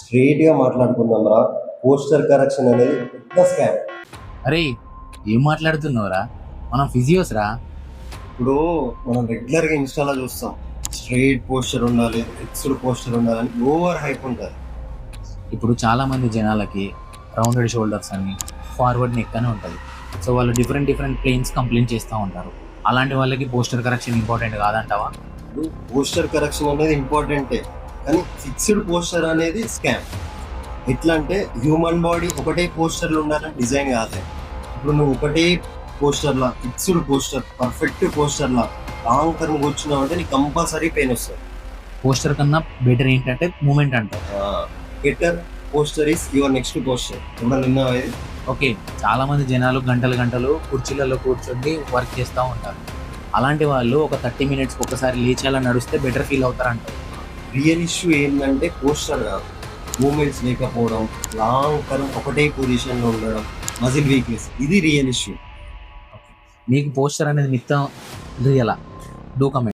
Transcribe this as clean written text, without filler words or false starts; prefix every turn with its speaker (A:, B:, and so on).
A: స్ట్రైట్గా మాట్లాడుకుందాం రా. పోస్టర్ కరెక్షన్ అనేది పెద్ద స్కామ్.
B: అరే, ఏం మాట్లాడుతున్నావురా? మనం ఫిజియోస్ రా.
A: ఇప్పుడు మనం రెగ్యులర్గా ఇన్స్టాలో చూస్తాం, స్ట్రైట్ పోస్టర్ ఉండాలి, ఫిక్స్డ్ పోస్టర్ ఉండాలని ఓవర్ హైప్ ఉంటుంది.
B: ఇప్పుడు చాలా మంది జనాలకి రౌండెడ్ షోల్డర్స్ అని, ఫార్వర్డ్ నెక్ అని ఉంటుంది. సో వాళ్ళు డిఫరెంట్ డిఫరెంట్ ప్లేన్స్ కంప్లైంట్ చేస్తూ ఉంటారు. అలాంటి వాళ్ళకి పోస్టర్ కరెక్షన్ ఇంపార్టెంట్ కాదంటావా?
A: ఇప్పుడు పోస్టర్ కరెక్షన్ అనేది ఇంపార్టెంటే, కానీ ఫిక్స్డ్ పోస్టర్ అనేది స్కామ్. ఎట్లా అంటే హ్యూమన్ బాడీ ఒకటే పోస్టర్లు ఉండాలని డిజైన్ కాదు. ఇప్పుడు నువ్వు ఒకటే పోస్టర్లా, ఫిక్స్డ్ పోస్టర్, పర్ఫెక్ట్ పోస్టర్లా లాంగ్ టర్మ్ కూర్చున్నావు అంటే నీకు కంపల్సరీ పెయిన్ వస్తుంది.
B: పోస్టర్ కన్నా బెటర్ ఏంటంటే మూమెంట్ అంటారు.
A: Better posture is your next posture. ఎప్పుడన్నా విన్నావా ఇది?
B: ఓకే, చాలా మంది జనాలు గంటలు గంటలు కుర్చీలలో కూర్చొని వర్క్ చేస్తూ ఉంటారు. అలాంటి వాళ్ళు ఒక 30 minutes ఒకసారి లేచేలా నడిస్తే బెటర్ ఫీల్ అవుతారంటారు.
A: రియల్ ఇష్యూ ఏంటంటే పోస్టర్ కాదు, మూమెంట్స్ లేకపోవడం, లాంగ్ టర్మ్ ఒకటే పొజిషన్లో ఉండడం, మజిల్ వీక్నెస్, ఇది రియల్ ఇష్యూ.
B: మీకు పోస్టర్ అనేది మిత్తం రియలా? Do comment.